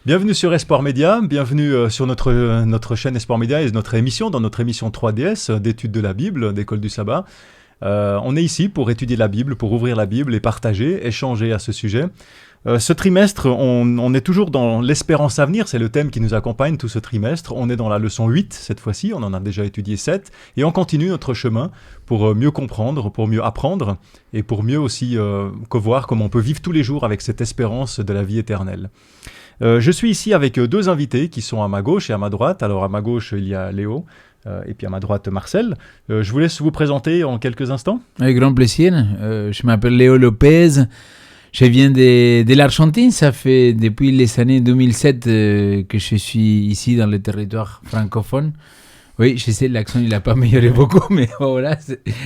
Bienvenue sur Espoir Média, bienvenue sur notre chaîne Espoir Média et notre émission, dans notre émission 3DS d'études de la Bible, d'école du sabbat. On est ici pour étudier la Bible, pour ouvrir la Bible et partager, échanger à ce sujet. Ce trimestre, on est toujours dans l'espérance à venir, c'est le thème qui nous accompagne tout ce trimestre. On est dans la leçon 8 cette fois-ci, on en a déjà étudié 7, et on continue notre chemin pour mieux comprendre, pour mieux apprendre, et pour mieux aussi voir comment on peut vivre tous les jours avec cette espérance de la vie éternelle. Je suis ici avec deux invités qui sont à ma gauche et à ma droite. Alors à ma gauche, il y a Léo, et puis à ma droite, Marcel. Je vous laisse vous présenter en quelques instants. Avec grand plaisir. Je m'appelle Léo Lopez. Je viens de l'Argentine. Ça fait depuis les années 2007 que je suis ici dans le territoire francophone. Oui, je sais, l'accent il n'a pas amélioré beaucoup, mais voilà,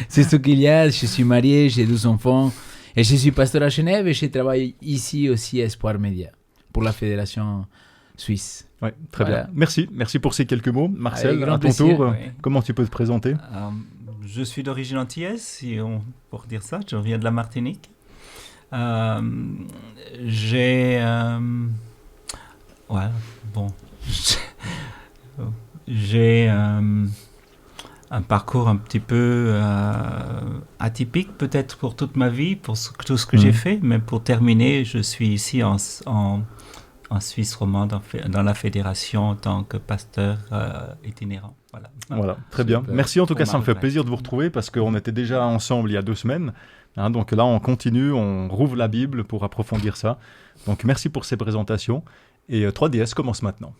c'est ce qu'il y a. Je suis marié, j'ai 12 enfants et je suis pasteur à Genève et je travaille ici aussi à Espoir Média pour la Fédération Suisse. Oui, très bien. Merci pour ces quelques mots. Marcel, à ton plaisir, tour, comment tu peux te présenter? Je suis d'origine antillaise, pour dire ça. Je viens de la Martinique. J'ai un parcours un petit peu atypique, peut-être pour toute ma vie, pour tout ce que j'ai fait, mais pour terminer, je suis ici en Suisse romande, dans la fédération, en tant que pasteur itinérant. Voilà, très bien. Merci en tout cas, ça me fait plaisir de vous retrouver parce qu'on était déjà ensemble il y a 2 semaines. Donc là, on continue, on rouvre la Bible pour approfondir ça. Donc merci pour ces présentations. Et 3DS commence maintenant.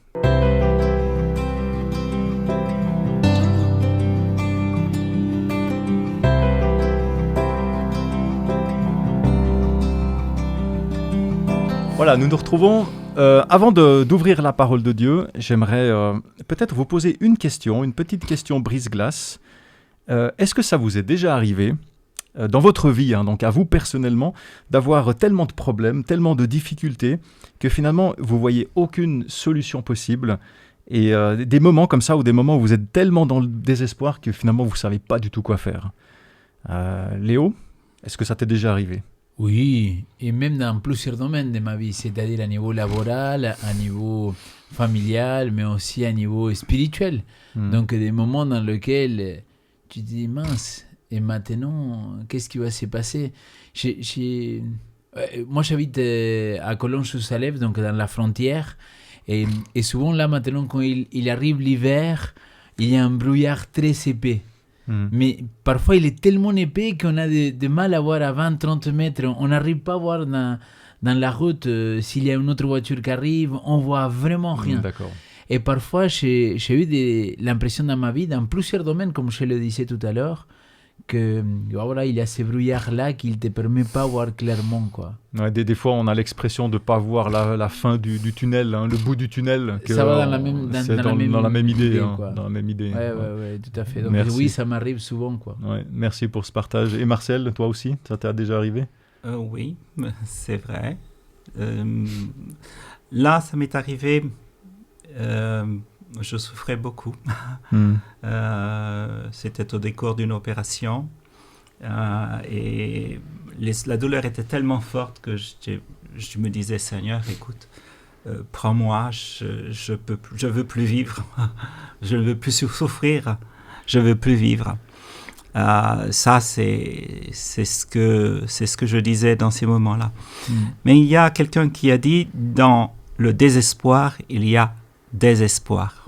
Voilà, nous nous retrouvons. Avant d'ouvrir la parole de Dieu, j'aimerais peut-être vous poser une petite question brise-glace. Est-ce que ça vous est déjà arrivé dans votre vie, donc à vous personnellement, d'avoir tellement de problèmes, tellement de difficultés, que finalement vous voyez aucune solution possible, et des moments comme ça, ou des moments où vous êtes tellement dans le désespoir que finalement vous ne savez pas du tout quoi faire. Léo, est-ce que ça t'est déjà arrivé? Oui, et même dans plusieurs domaines de ma vie, c'est-à-dire à niveau laboral, à niveau familial, mais aussi à niveau spirituel. Donc des moments dans lesquels tu te dis mince, et maintenant, qu'est-ce qui va se passer? Moi, j'habite à Cologne-sous-Salève, donc dans la frontière, et souvent là, maintenant, quand il arrive l'hiver, il y a un brouillard très épais. Mais parfois, il est tellement épais qu'on a de mal à voir à 20-30 mètres. On n'arrive pas à voir dans la route s'il y a une autre voiture qui arrive. On ne voit vraiment rien. D'accord. Et parfois, j'ai eu l'impression dans ma vie, dans plusieurs domaines, comme je le disais tout à l'heure, que voilà, il y a ces brouillards-là qui ne te permettent pas de voir clairement, quoi. Ouais, des fois, on a l'expression de ne pas voir la fin du tunnel, le bout du tunnel. Ça va dans la même idée. Dans la même idée. Oui, tout à fait. Donc, oui, ça m'arrive souvent, quoi. Ouais, merci pour ce partage. Et Marcel, toi aussi, ça t'est déjà arrivé? Oui, c'est vrai. Là, ça m'est arrivé... je souffrais beaucoup. C'était au décours d'une opération et la douleur était tellement forte que je me disais, Seigneur, écoute, prends-moi, je veux plus vivre, je ne veux plus souffrir, je veux plus vivre. Ça, c'est ce que je disais dans ces moments-là. Mais il y a quelqu'un qui a dit, dans le désespoir, il y a désespoir.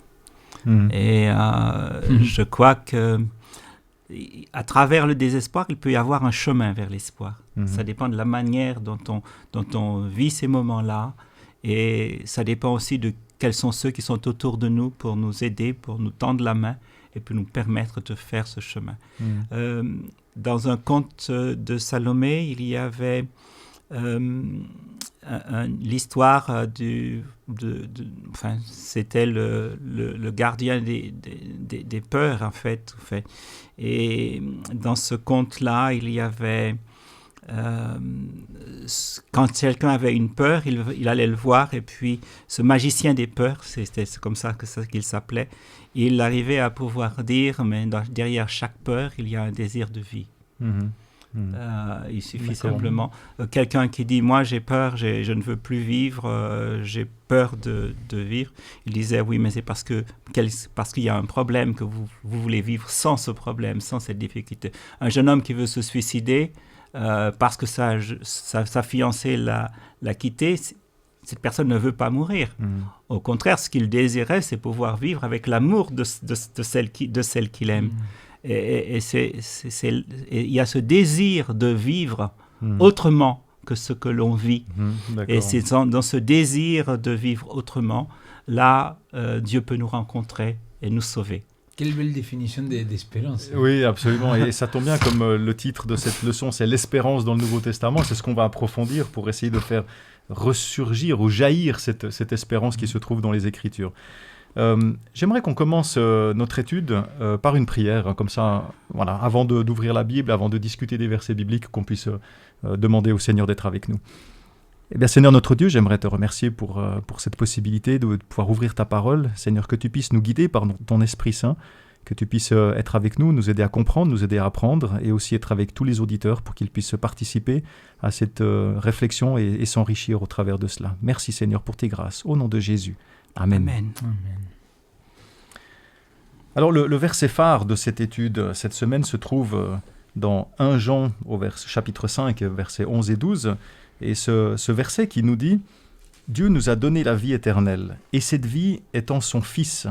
Et je crois que à travers le désespoir, il peut y avoir un chemin vers l'espoir. Ça dépend de la manière dont on vit ces moments-là, et ça dépend aussi de quels sont ceux qui sont autour de nous pour nous aider, pour nous tendre la main et pour nous permettre de faire ce chemin. Dans un conte de Salomé, il y avait l'histoire c'était le gardien des peurs, en fait. Et dans ce conte-là, il y avait quand quelqu'un avait une peur, il allait le voir, et puis ce magicien des peurs, c'est comme ça qu'il s'appelait, il arrivait à pouvoir dire, mais derrière chaque peur, il y a un désir de vie. Il suffit D'accord. simplement. Quelqu'un qui dit « Moi, j'ai peur, je ne veux plus vivre, j'ai peur de vivre », il disait « Oui, mais c'est parce qu'il y a un problème que vous voulez vivre sans ce problème, sans cette difficulté. » Un jeune homme qui veut se suicider parce que sa fiancée l'a quitté, cette personne ne veut pas mourir. Au contraire, ce qu'il désirait, c'est pouvoir vivre avec l'amour de celle qu'il aime. Et il y a ce désir de vivre autrement que ce que l'on vit. Et c'est dans ce désir de vivre autrement, là, Dieu peut nous rencontrer et nous sauver. Quelle belle définition d'espérance. Oui, absolument. Et ça tombe bien, comme le titre de cette leçon, c'est l'espérance dans le Nouveau Testament. C'est ce qu'on va approfondir pour essayer de faire ressurgir ou jaillir cette espérance qui se trouve dans les Écritures. J'aimerais qu'on commence notre étude par une prière, hein, comme ça, voilà, avant d'ouvrir la Bible, avant de discuter des versets bibliques, qu'on puisse demander au Seigneur d'être avec nous. Eh bien, Seigneur notre Dieu, j'aimerais te remercier pour cette possibilité de pouvoir ouvrir ta parole. Seigneur, que tu puisses nous guider par ton Esprit Saint, que tu puisses être avec nous, nous aider à comprendre, nous aider à apprendre, et aussi être avec tous les auditeurs pour qu'ils puissent participer à cette réflexion et s'enrichir au travers de cela. Merci Seigneur pour tes grâces. Au nom de Jésus. Amen. Amen. Alors le verset phare de cette étude cette semaine se trouve dans 1 Jean au chapitre 5, versets 11 et 12. Et ce verset qui nous dit « Dieu nous a donné la vie éternelle, et cette vie est en son Fils.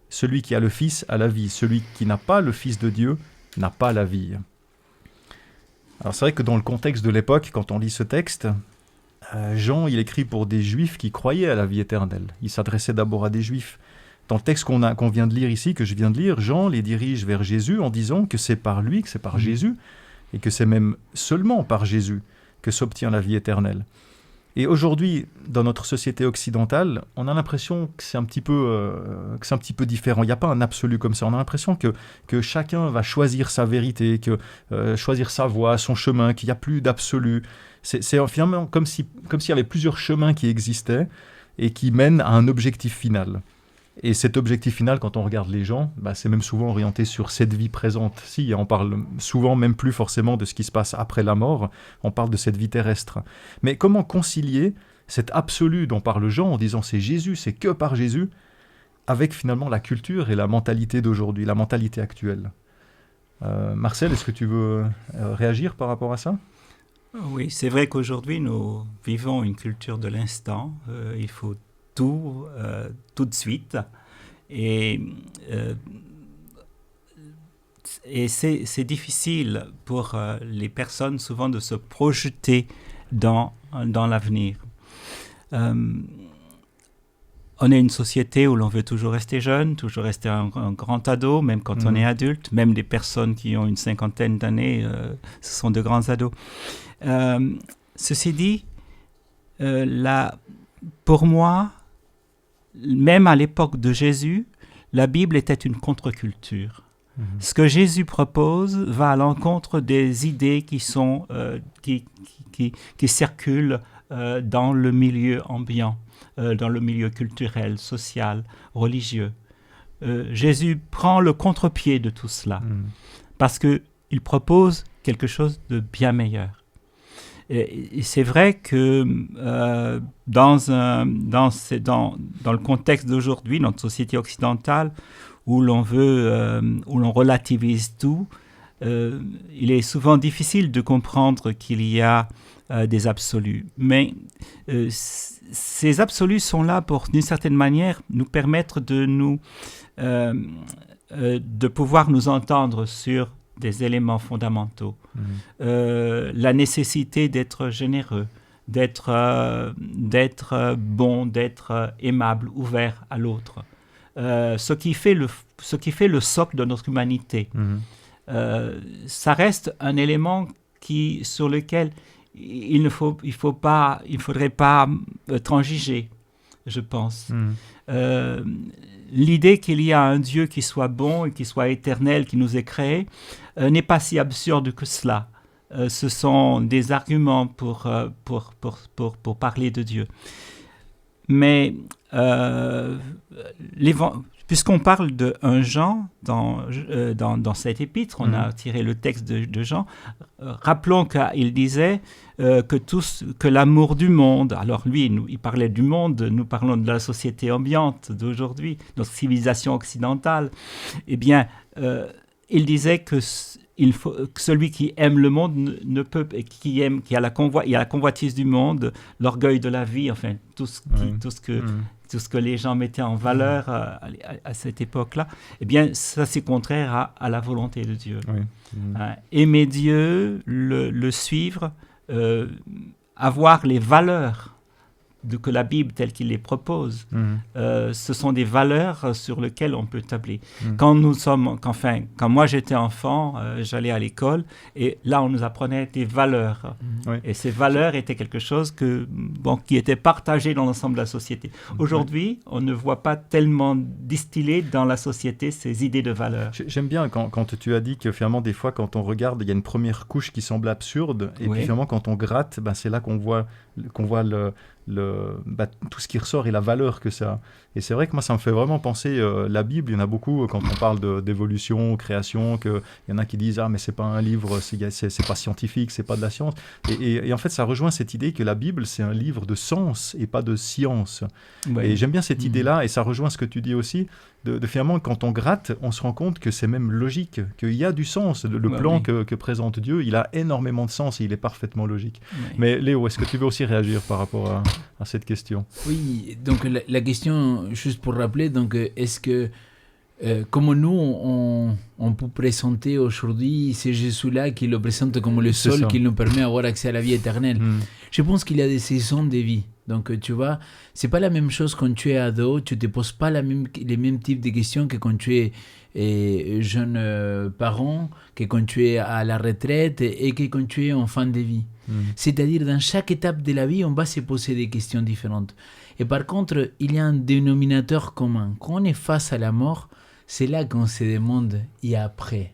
Celui qui a le Fils a la vie, celui qui n'a pas le Fils de Dieu n'a pas la vie. » Alors c'est vrai que dans le contexte de l'époque, quand on lit ce texte, Jean, il écrit pour des Juifs qui croyaient à la vie éternelle. Il s'adressait d'abord à des Juifs. Dans le texte qu'on vient de lire ici, que je viens de lire, Jean les dirige vers Jésus en disant que c'est par lui, que c'est par Jésus, et que c'est même seulement par Jésus que s'obtient la vie éternelle. Et aujourd'hui, dans notre société occidentale, on a l'impression que c'est un petit peu différent. Il n'y a pas un absolu comme ça. On a l'impression que chacun va choisir sa vérité, choisir sa voie, son chemin, qu'il n'y a plus d'absolu. C'est finalement comme s'il y avait plusieurs chemins qui existaient et qui mènent à un objectif final. Et cet objectif final, quand on regarde les gens, c'est même souvent orienté sur cette vie présente. Si, on parle souvent même plus forcément de ce qui se passe après la mort, on parle de cette vie terrestre. Mais comment concilier cet absolu dont parle Jean en disant c'est Jésus, c'est que par Jésus, avec finalement la culture et la mentalité d'aujourd'hui, la mentalité actuelle. Marcel, est-ce que tu veux réagir par rapport à ça ? Oui, c'est vrai qu'aujourd'hui, nous vivons une culture de l'instant. Il faut tout de suite. Et c'est difficile pour les personnes souvent de se projeter dans l'avenir. On est une société où l'on veut toujours rester jeune, toujours rester un grand ado, même quand on est adulte. Même des personnes qui ont une cinquantaine d'années, ce sont de grands ados. Ceci dit, pour moi, même à l'époque de Jésus, la Bible était une contre-culture. Ce que Jésus propose va à l'encontre des idées qui circulent dans le milieu ambiant, dans le milieu culturel, social, religieux. Jésus prend le contre-pied de tout cela parce qu'il propose quelque chose de bien meilleur. Et c'est vrai que dans le contexte d'aujourd'hui, notre société occidentale, où l'on relativise tout, il est souvent difficile de comprendre qu'il y a des absolus. Mais ces absolus sont là pour, d'une certaine manière, nous permettre de pouvoir nous entendre sur des éléments fondamentaux. La nécessité d'être généreux, d'être bon, d'être aimable, ouvert à l'autre. Ce qui fait le socle de notre humanité. Ça reste un élément sur lequel il ne faudrait pas transiger, je pense. L'idée qu'il y a un Dieu qui soit bon et qui soit éternel, qui nous ait créés, n'est pas si absurde que cela. Ce sont des arguments pour parler de Dieu. Mais puisqu'on parle de 1 Jean dans cet épître, on a tiré le texte de Jean, rappelons qu'il disait que l'amour du monde, alors lui, il parlait du monde, nous parlons de la société ambiante d'aujourd'hui, notre civilisation occidentale, eh bien, il disait que celui qui aime le monde ne peut, qui a la convoitise du monde, l'orgueil de la vie, enfin, tout ce que les gens mettaient en valeur à cette époque-là, eh bien, ça c'est contraire à la volonté de Dieu. Aimer Dieu, le suivre, avoir les valeurs que la Bible telle qu'il les propose, ce sont des valeurs sur lesquelles on peut tabler. Quand moi j'étais enfant, j'allais à l'école et là on nous apprenait des valeurs. Et ces valeurs étaient quelque chose qui était partagé dans l'ensemble de la société. Aujourd'hui, on ne voit pas tellement distiller dans la société ces idées de valeurs. J'aime bien quand tu as dit que finalement des fois quand on regarde, il y a une première couche qui semble absurde et puis finalement quand on gratte, c'est là qu'on voit tout ce qui ressort et la valeur que ça a. Et c'est vrai que moi ça me fait vraiment penser la Bible, il y en a beaucoup quand on parle d'évolution, création, il y en a qui disent mais c'est pas un livre, c'est pas scientifique, c'est pas de la science, et en fait ça rejoint cette idée que la Bible c'est un livre de sens et pas de science. Et j'aime bien cette idée là, et ça rejoint ce que tu dis aussi de finalement quand on gratte on se rend compte que c'est même logique, qu'il y a du sens, le plan que présente Dieu il a énormément de sens et il est parfaitement logique. Mais Léo, est-ce que tu veux aussi réagir par rapport à cette question? Oui, donc la question, juste pour rappeler, donc est-ce que comme nous on peut présenter aujourd'hui ce Jésus-là qui le présente comme le seul qui nous permet d'avoir accès à la vie éternelle. Je pense qu'il y a des saisons de vie. Donc tu vois, c'est pas la même chose quand tu es ado, tu te poses pas les mêmes types de questions que quand tu es jeune parent, que quand tu es à la retraite et que quand tu es en fin de vie. C'est-à-dire dans chaque étape de la vie, on va se poser des questions différentes. Et par contre, il y a un dénominateur commun. Quand on est face à la mort, c'est là qu'on se demande et après.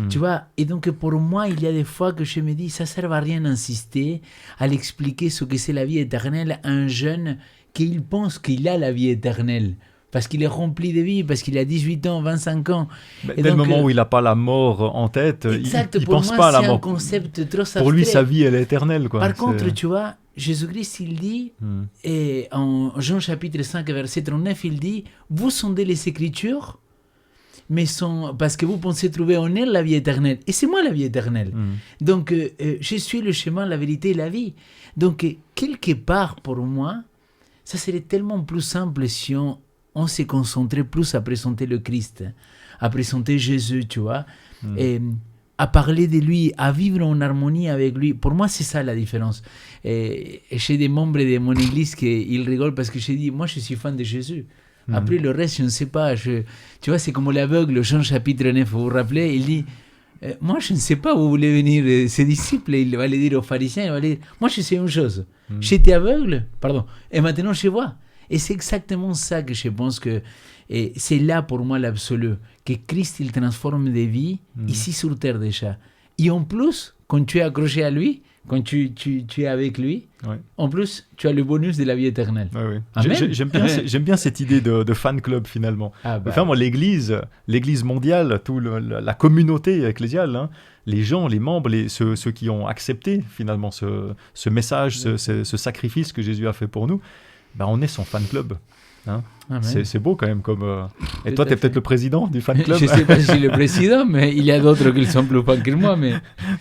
Tu vois, et donc pour moi, il y a des fois que je me dis, ça ne sert à rien d'insister à l'expliquer ce que c'est la vie éternelle à un jeune qui pense qu'il a la vie éternelle. Parce qu'il est rempli de vie, parce qu'il a 18 ans, 25 ans. Dès le moment où il n'a pas la mort en tête, exact, il ne pense pas à la mort. C'est un concept trop abstrait. Pour lui, sa vie, elle est éternelle. Quoi. Par contre, tu vois, Jésus-Christ, il dit, et en Jean chapitre 5, verset 39, il dit, vous sondez les Écritures, mais parce que vous pensez trouver en elle la vie éternelle. Et c'est moi la vie éternelle. Donc, je suis le chemin, la vérité et la vie. Donc, quelque part, pour moi, ça serait tellement plus simple si on s'est concentré plus à présenter le Christ, à présenter Jésus, tu vois, et à parler de lui, à vivre en harmonie avec lui. Pour moi, c'est ça la différence. Et j'ai des membres de mon église qui rigolent parce que j'ai dit, moi, je suis fan de Jésus. Après, le reste, je ne sais pas. Tu vois, c'est comme l'aveugle, Jean chapitre 9, vous vous rappelez, il dit, moi, je ne sais pas où vous voulez venir ses disciples. Il va les dire aux pharisiens, il va les dire, moi, je sais une chose. J'étais aveugle, et maintenant, je vois. Et c'est exactement ça que je pense que c'est là pour moi l'absolu, que Christ il transforme des vies ici sur terre déjà. Et en plus, quand tu es accroché à lui, quand tu es avec lui, en plus, tu as le bonus de la vie éternelle. Amen. J'aime bien cette idée de fan club finalement. Enfin, moi, l'Église mondiale, la communauté ecclésiale, les gens, les membres, ceux qui ont accepté finalement ce message, ce sacrifice que Jésus a fait pour nous, on est son fan club. C'est beau quand même. Et toi, tu es peut-être le président du fan club. Je ne sais pas si je suis le président, mais il y a d'autres qui sont plus fans que moi. Mais...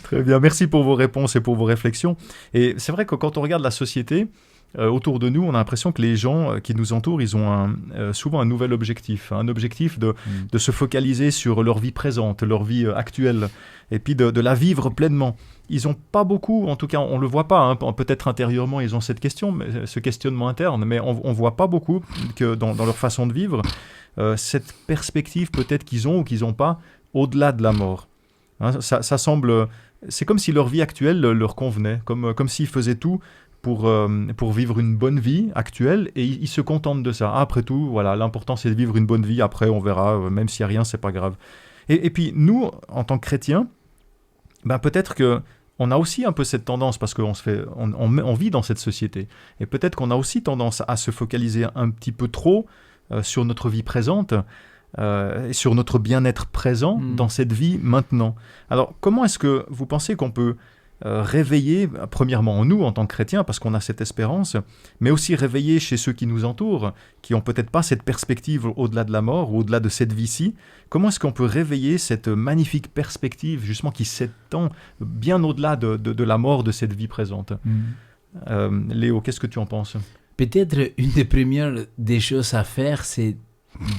Très bien, merci pour vos réponses et pour vos réflexions. Et c'est vrai que quand on regarde la société, autour de nous, on a l'impression que les gens qui nous entourent, ils ont souvent un nouvel objectif. Un objectif de se focaliser sur leur vie présente, leur vie actuelle, et puis de la vivre pleinement. Ils n'ont pas beaucoup, en tout cas on ne le voit pas, peut-être intérieurement ils ont ce questionnement interne, mais on ne voit pas beaucoup que dans leur façon de vivre, cette perspective peut-être qu'ils ont ou qu'ils n'ont pas au-delà de la mort. Ça semble, c'est comme si leur vie actuelle leur convenait, comme s'ils faisaient tout pour vivre une bonne vie actuelle et ils se contentent de ça. Après tout, voilà, l'important c'est de vivre une bonne vie, après on verra, même s'il n'y a rien, c'est pas grave. Et puis nous, en tant que chrétiens, peut-être qu'on a aussi un peu cette tendance, parce qu'on vit dans cette société, et peut-être qu'on a aussi tendance à se focaliser un petit peu trop sur notre vie présente, et sur notre bien-être présent dans cette vie maintenant. Alors, comment est-ce que vous pensez qu'on peut réveiller, premièrement en nous, en tant que chrétiens, parce qu'on a cette espérance, mais aussi réveiller chez ceux qui nous entourent, qui n'ont peut-être pas cette perspective au-delà de la mort, ou au-delà de cette vie-ci. Comment est-ce qu'on peut réveiller cette magnifique perspective, justement, qui s'étend bien au-delà de la mort de cette vie présente? Léo, qu'est-ce que tu en penses? Peut-être une des premières des choses à faire, c'est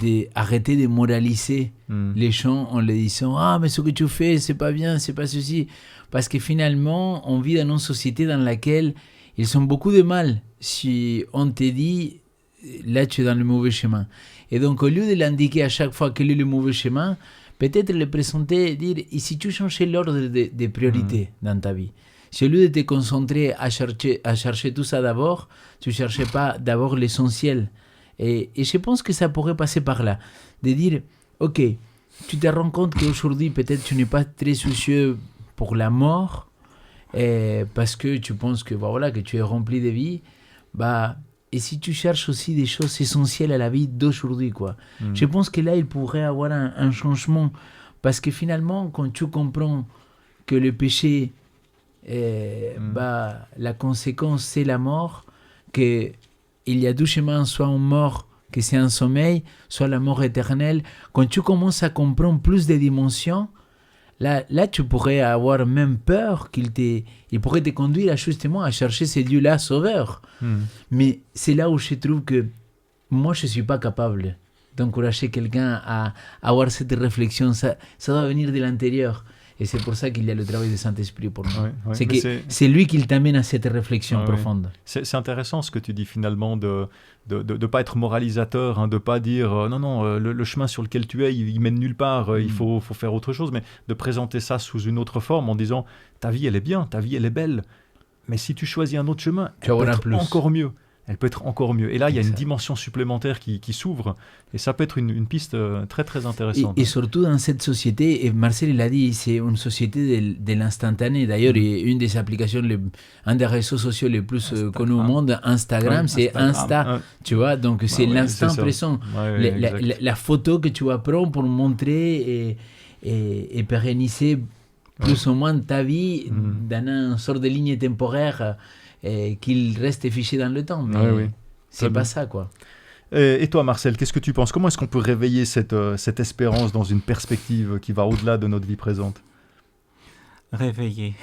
d'arrêter de moraliser les gens en leur disant « Ah, mais ce que tu fais, c'est pas bien, c'est pas ceci ». Parce que finalement, on vit dans une société dans laquelle ils ont beaucoup de mal si on te dit « Là, tu es dans le mauvais chemin ». Et donc, au lieu de l'indiquer à chaque fois quel est le mauvais chemin, peut-être le présenter et dire « Et si tu changeais l'ordre des priorités dans ta vie ?» Si au lieu de te concentrer à chercher tout ça d'abord, tu ne cherchais pas d'abord l'essentiel. Et je pense que ça pourrait passer par là. De dire, ok, tu te rends compte qu'aujourd'hui, peut-être tu n'es pas très soucieux pour la mort, parce que tu penses que, voilà, que tu es rempli de vie, et si tu cherches aussi des choses essentielles à la vie d'aujourd'hui, quoi. Je pense que là, il pourrait y avoir un changement. Parce que finalement, quand tu comprends que le péché, la conséquence, c'est la mort, qu'il y a deux chemins, soit une mort, que c'est un sommeil, soit la mort éternelle. Quand tu commences à comprendre plus de dimensions, là tu pourrais avoir même peur il pourrait te conduire justement à chercher ce Dieu-là sauveur. Mais c'est là où je trouve que moi, je ne suis pas capable d'encourager quelqu'un à avoir cette réflexion. Ça doit venir de l'intérieur. Et c'est pour ça qu'il y a le travail du Saint-Esprit pour nous. C'est lui qui t'amène à cette réflexion profonde. C'est intéressant ce que tu dis finalement de pas être moralisateur, de ne pas dire non, le chemin sur lequel tu es, il mène nulle part, il faut faire autre chose, mais de présenter ça sous une autre forme en disant ta vie elle est bien, ta vie elle est belle, mais si tu choisis un autre chemin, elle peut être encore mieux. Elle peut être encore mieux. Et là, il y a une dimension supplémentaire qui s'ouvre. Et ça peut être une piste très, très intéressante. Et surtout dans cette société, et Marcel l'a dit, c'est une société de l'instantané. D'ailleurs, une des applications, un des réseaux sociaux les plus connus au monde, Instagram, c'est Insta. Tu vois, donc c'est l'instant présent. La photo que tu vas prendre pour montrer et pérenniser plus ou moins ta vie dans une sorte de ligne temporaire qu'il reste fiché dans le temps. Mais c'est pas ça, quoi. Et toi, Marcel, qu'est-ce que tu penses? Comment est-ce qu'on peut réveiller cette espérance dans une perspective qui va au-delà de notre vie présente? Réveiller.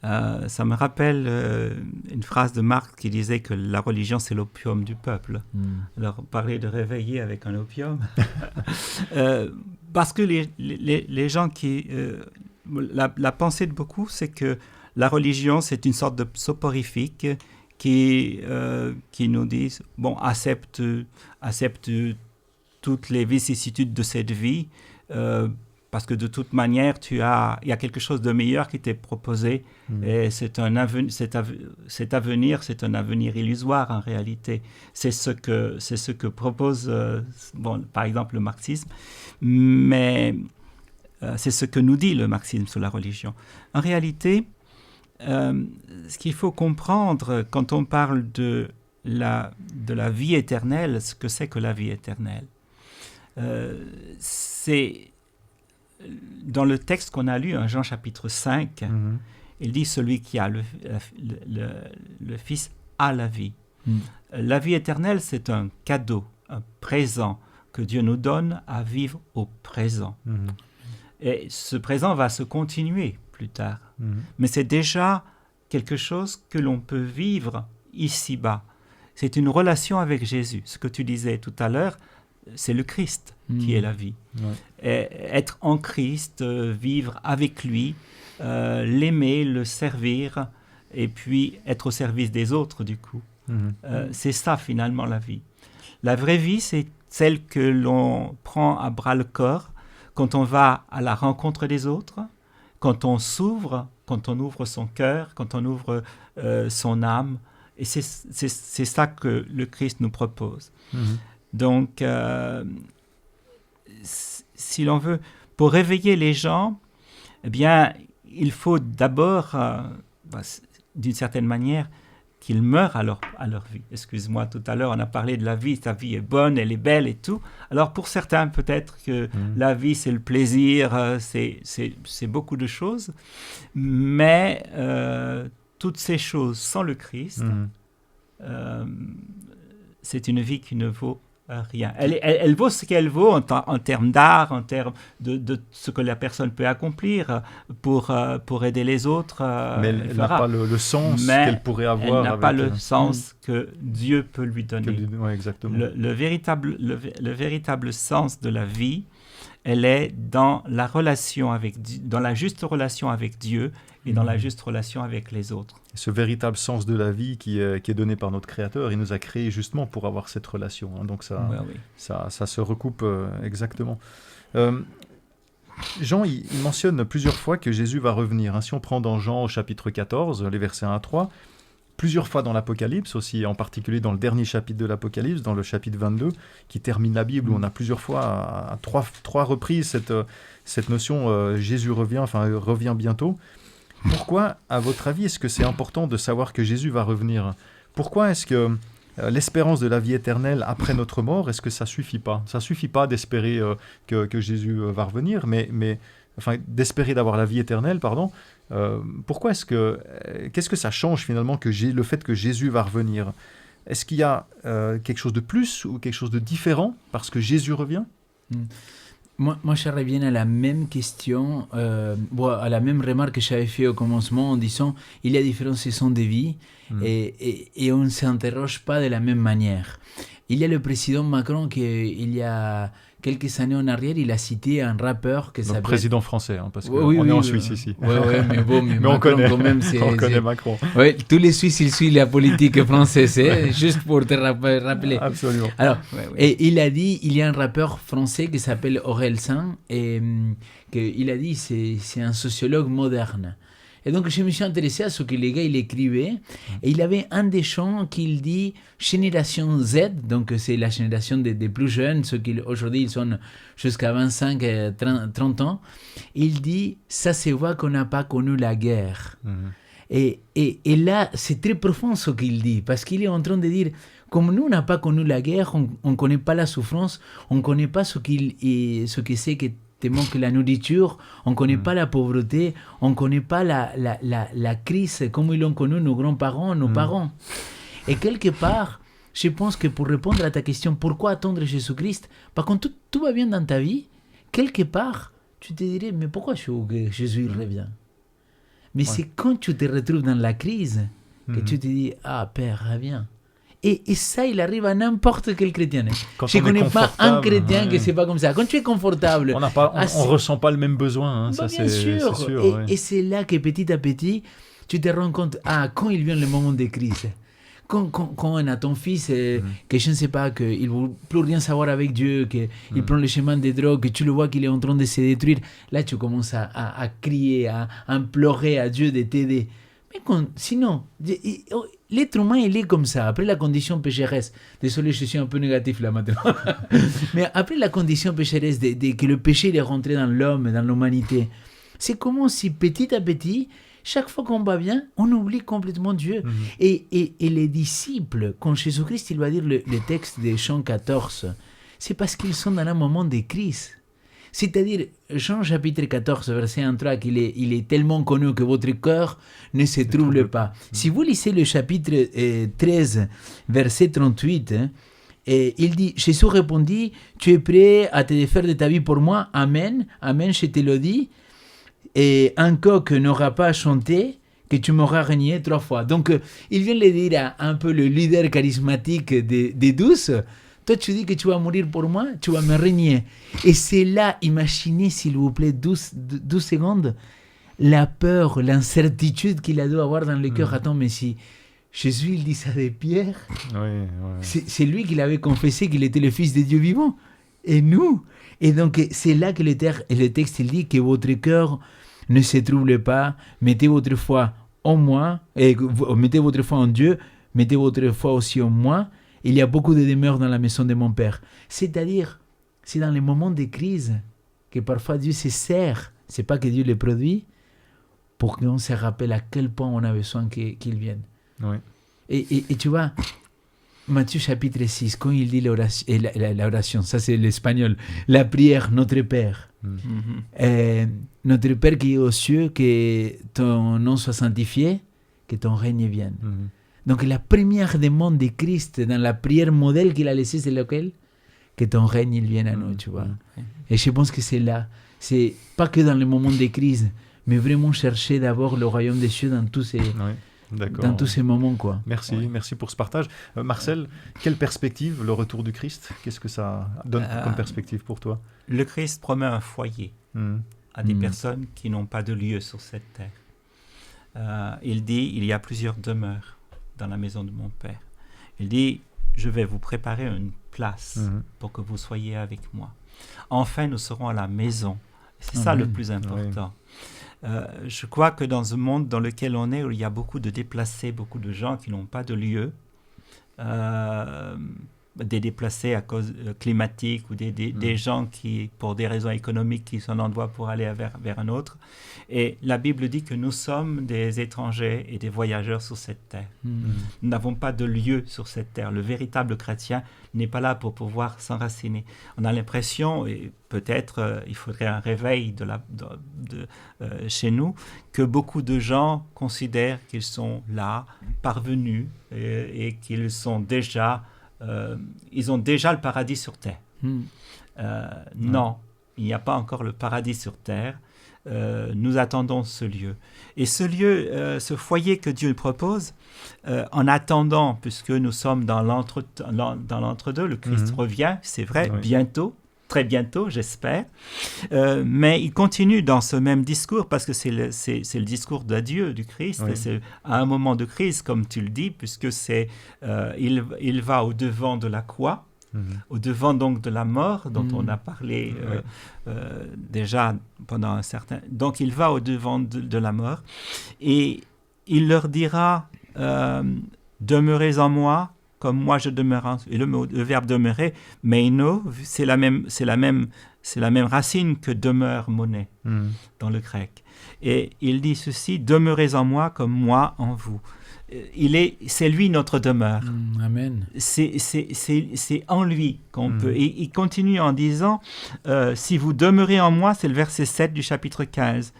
Ça me rappelle une phrase de Marx qui disait que la religion, c'est l'opium du peuple. Alors, parler de réveiller avec un opium. Parce que les gens qui... la pensée de beaucoup, c'est que la religion, c'est une sorte de soporifique qui nous dit, bon, accepte toutes les vicissitudes de cette vie, parce que de toute manière, il y a quelque chose de meilleur qui t'est proposé, et cet avenir, c'est un avenir illusoire en réalité. C'est ce que propose, par exemple, le marxisme, mais c'est ce que nous dit le marxisme sur la religion. En réalité, ce qu'il faut comprendre quand on parle de la vie éternelle, ce que c'est que la vie éternelle, c'est dans le texte qu'on a lu, en Jean chapitre 5, il dit celui qui a le Fils a la vie. La vie éternelle, c'est un cadeau, un présent que Dieu nous donne à vivre au présent. Et ce présent va se continuer plus tard. Mais c'est déjà quelque chose que l'on peut vivre ici-bas. C'est une relation avec Jésus. Ce que tu disais tout à l'heure, c'est le Christ qui est la vie. Et être en Christ, vivre avec lui, l'aimer, le servir, et puis être au service des autres, du coup. C'est ça, finalement, la vie. La vraie vie, c'est celle que l'on prend à bras-le-corps quand on va à la rencontre des autres, quand on s'ouvre, quand on ouvre son cœur, quand on ouvre son âme. Et c'est ça que le Christ nous propose. Donc, si l'on veut, pour réveiller les gens, eh bien, il faut d'abord, d'une certaine manière, qu'ils meurent à leur vie. Excuse-moi, tout à l'heure, on a parlé de la vie. Ta vie est bonne, elle est belle et tout. Alors, pour certains, peut-être que la vie, c'est le plaisir, c'est beaucoup de choses. Mais toutes ces choses sans le Christ, c'est une vie qui ne vaut rien. Elle vaut ce qu'elle vaut en termes d'art, en termes de ce que la personne peut accomplir pour aider les autres. Mais elle n'a pas le sens qu'elle pourrait avoir. Elle n'a pas le sens que Dieu peut lui donner. Ouais, exactement. Le véritable sens de la vie, elle est dans la relation dans la juste relation avec Dieu et dans la juste relation avec les autres. Ce véritable sens de la vie qui est donné par notre Créateur, il nous a créés justement pour avoir cette relation. Hein. Donc ça se recoupe exactement. Jean, il mentionne plusieurs fois que Jésus va revenir. Hein. Si on prend dans Jean au chapitre 14, les versets 1 à 3, plusieurs fois dans l'Apocalypse aussi, en particulier dans le dernier chapitre de l'Apocalypse, dans le chapitre 22, qui termine la Bible, où on a plusieurs fois, à trois reprises, cette notion Jésus revient bientôt. Pourquoi, à votre avis, est-ce que c'est important de savoir que Jésus va revenir ? Pourquoi est-ce que l'espérance de la vie éternelle après notre mort, est-ce que ça ne suffit pas ? Ça ne suffit pas d'espérer que Jésus va revenir, mais d'espérer d'avoir la vie éternelle, pardon. Pourquoi qu'est-ce que ça change finalement le fait que Jésus va revenir ? Est-ce qu'il y a quelque chose de plus ou quelque chose de différent parce que Jésus revient ? Moi, je reviens à la même question, à la même remarque que j'avais fait au commencement en disant il y a différentes saisons de vie et on ne s'interroge pas de la même manière. Il y a le président Macron qui, il y a quelques années en arrière, il a cité un rappeur qui s'appelle... président français, hein, parce qu'on est en Suisse ici. Oui, mais bon, mais on connaît, quand même, on connaît Macron. Oui, tous les Suisses, ils suivent la politique française, juste pour te rappeler. Absolument. Alors, et il a dit, il y a un rappeur français qui s'appelle Orelsan, et il a dit, c'est un sociologue moderne. Et donc, je me suis intéressé à ce que les gars, il écrivait. Et il avait un des chants qu'il dit génération Z, donc c'est la génération des plus jeunes, ceux qui aujourd'hui ils sont jusqu'à 25, 30 ans. Il dit, ça se voit qu'on n'a pas connu la guerre. Et là, c'est très profond ce qu'il dit, parce qu'il est en train de dire, comme nous, on n'a pas connu la guerre, on ne connaît pas la souffrance, on ne connaît pas ce que c'est que te manque la nourriture, on ne connaît pas la pauvreté, on ne connaît pas la crise comme ils l'ont connu nos grands-parents, nos parents. Et quelque part, je pense que pour répondre à ta question, pourquoi attendre Jésus-Christ, par contre, tout va bien dans ta vie, quelque part, tu te dirais, mais pourquoi Jésus revient ? Mais c'est quand tu te retrouves dans la crise que tu te dis, ah Père, reviens. Et ça, il arrive à n'importe quel chrétien. Je ne connais pas un chrétien que ce n'est pas comme ça. Quand tu es confortable... On ne ressent pas le même besoin. Hein, ça, bien sûr. C'est sûr et c'est là que petit à petit, tu te rends compte, quand il vient le moment de crise, quand on a ton fils, que je ne sais pas, qu'il ne veut plus rien savoir avec Dieu, qu'il prend le chemin des drogues, que tu le vois qu'il est en train de se détruire, là tu commences à crier, à implorer à Dieu de t'aider. Mais sinon, l'être humain, il est comme ça. Après la condition pécheresse, désolé, je suis un peu négatif là maintenant, mais après la condition pécheresse, que le péché est rentré dans l'homme, dans l'humanité, c'est comme si petit à petit, chaque fois qu'on va bien, on oublie complètement Dieu. Et les disciples, quand Jésus-Christ, il va dire le texte de Jean 14, c'est parce qu'ils sont dans un moment de crise. C'est-à-dire, Jean chapitre 14, verset 1-3, il est tellement connu que votre cœur ne se trouble pas. Si vous lisez le chapitre 13, verset 38, il dit, Jésus répondit, tu es prêt à te défaire de ta vie pour moi ? Amen, amen, je te le dis. Et un coq n'aura pas chanté que tu m'auras renié 3 fois. Donc, il vient le dire à un peu le leader charismatique des 12. Toi, tu dis que tu vas mourir pour moi, tu vas me renier. Et c'est là, imaginez s'il vous plaît 12 secondes, la peur, l'incertitude qu'il a dû avoir dans le cœur. Attends, mais si Jésus, il dit ça de Pierre, c'est lui qui l'avait confessé qu'il était le Fils de Dieu vivant. Et nous. Et donc, c'est là que le texte il dit que votre cœur ne se trouble pas, mettez votre foi en moi, et mettez votre foi en Dieu, mettez votre foi aussi en moi. Il y a beaucoup de demeures dans la maison de mon Père. C'est-à-dire, c'est dans les moments de crise que parfois Dieu se sert, c'est pas que Dieu les produit, pour qu'on se rappelle à quel point on a besoin qu'il vienne. Et tu vois, Matthieu chapitre 6, quand il dit l'oration, ça c'est l'espagnol, la prière, notre Père. Notre Père qui est aux cieux, que ton nom soit sanctifié, que ton règne vienne. Donc la première demande de Christ dans la prière modèle qu'il a laissée, c'est laquelle? Que ton règne il vienne à nous, tu vois. Et je pense que c'est là. C'est pas que dans les moments de crise, mais vraiment chercher d'abord le royaume des cieux dans tous ces... Dans tous ces moments, quoi. Merci pour ce partage. Marcel, quelle perspective, le retour du Christ? Qu'est-ce que ça donne comme perspective pour toi? Le Christ promet un foyer à des personnes qui n'ont pas de lieu sur cette terre. Il dit, il y a plusieurs demeures dans la maison de mon Père. Il dit, je vais vous préparer une place pour que vous soyez avec moi. Enfin, nous serons à la maison. C'est ça le plus important. Je crois que dans un monde dans lequel on est, où il y a beaucoup de déplacés, beaucoup de gens qui n'ont pas de lieu, des déplacés à cause climatique ou des gens qui, pour des raisons économiques, qui sont en endroit pour aller vers un autre. Et la Bible dit que nous sommes des étrangers et des voyageurs sur cette terre. Nous n'avons pas de lieu sur cette terre. Le véritable chrétien n'est pas là pour pouvoir s'enraciner. On a l'impression, et peut-être il faudrait un réveil chez nous, que beaucoup de gens considèrent qu'ils sont là, parvenus, et qu'ils sont déjà... ils ont déjà le paradis sur terre. Non, il n'y a pas encore le paradis sur terre. Nous attendons ce lieu. Et ce lieu, ce foyer que Dieu propose, en attendant, puisque nous sommes dans l'entre-deux, le Christ revient, c'est vrai, bientôt, très bientôt, j'espère. Mais il continue dans ce même discours, parce que c'est le discours d'adieu du Christ. Et c'est à un moment de crise, comme tu le dis, puisque il va au-devant de la croix, au-devant donc de la mort, dont on a parlé déjà pendant un certain... Donc il va au-devant de la mort, et il leur dira, demeurez en moi, comme moi je demeure. Et le verbe demeurer, meino, c'est la même racine que demeure, monnaie, dans le grec. Et il dit ceci, demeurez en moi comme moi en vous. C'est lui notre demeure. Amen. C'est en lui qu'on peut. Et il continue en disant, si vous demeurez en moi, c'est le verset 7 du chapitre 15,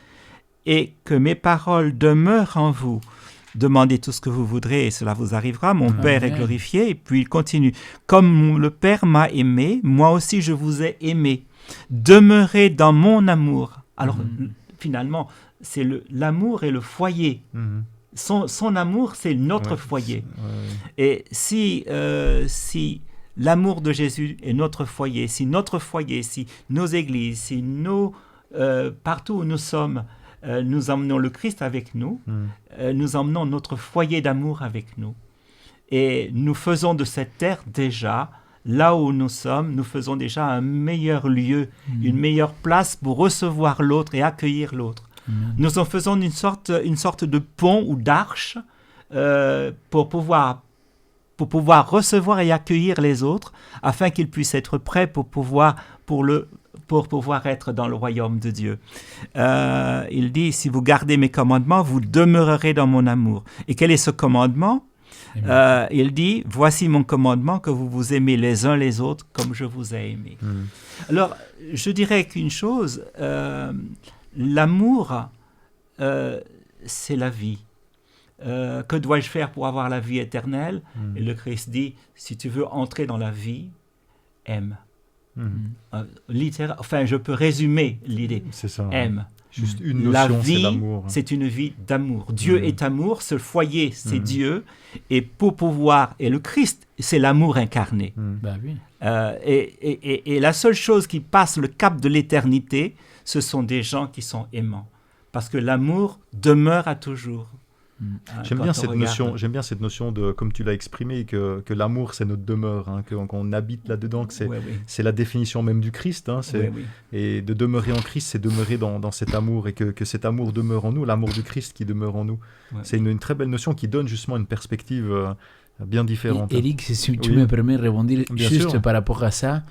et que mes paroles demeurent en vous. Demandez tout ce que vous voudrez et cela vous arrivera. Mon Père est glorifié. Et puis il continue. Comme le Père m'a aimé, moi aussi je vous ai aimé. Demeurez dans mon amour. Alors finalement, c'est l'amour et le foyer. Son amour, c'est notre foyer. Et si l'amour de Jésus est notre foyer, si nos églises, si partout où nous sommes, nous emmenons le Christ avec nous, nous emmenons notre foyer d'amour avec nous. Et nous faisons de cette terre déjà, là où nous sommes, nous faisons déjà un meilleur lieu, une meilleure place pour recevoir l'autre et accueillir l'autre. Nous en faisons une sorte de pont ou d'arche pour pouvoir recevoir et accueillir les autres, afin qu'ils puissent être prêts pour pouvoir être dans le royaume de Dieu. Il dit, si vous gardez mes commandements, vous demeurerez dans mon amour. Et quel est ce commandement? Il dit, voici mon commandement, que vous vous aimez les uns les autres comme je vous ai aimé. Alors, je dirais qu'une chose, l'amour, c'est la vie. Que dois-je faire pour avoir la vie éternelle? Et le Christ dit, si tu veux entrer dans la vie, aime. Enfin, je peux résumer l'idée. C'est ça. Aime. Juste une notion, la vie, c'est l'amour. C'est une vie d'amour. Dieu est amour, ce foyer, c'est Dieu. Et pour pouvoir... Et le Christ, c'est l'amour incarné. Bah oui. Et la seule chose qui passe le cap de l'éternité, ce sont des gens qui sont aimants. Parce que l'amour demeure à toujours. J'aime bien cette notion de, comme tu l'as exprimé, que l'amour c'est notre demeure, qu'on habite là-dedans, que c'est la définition même du Christ. Et de demeurer en Christ, c'est demeurer dans cet amour, et que cet amour demeure en nous, l'amour du Christ qui demeure en nous. C'est une très belle notion qui donne justement une perspective bien différente. Éric, si tu me permets de rebondir juste par rapport à ça,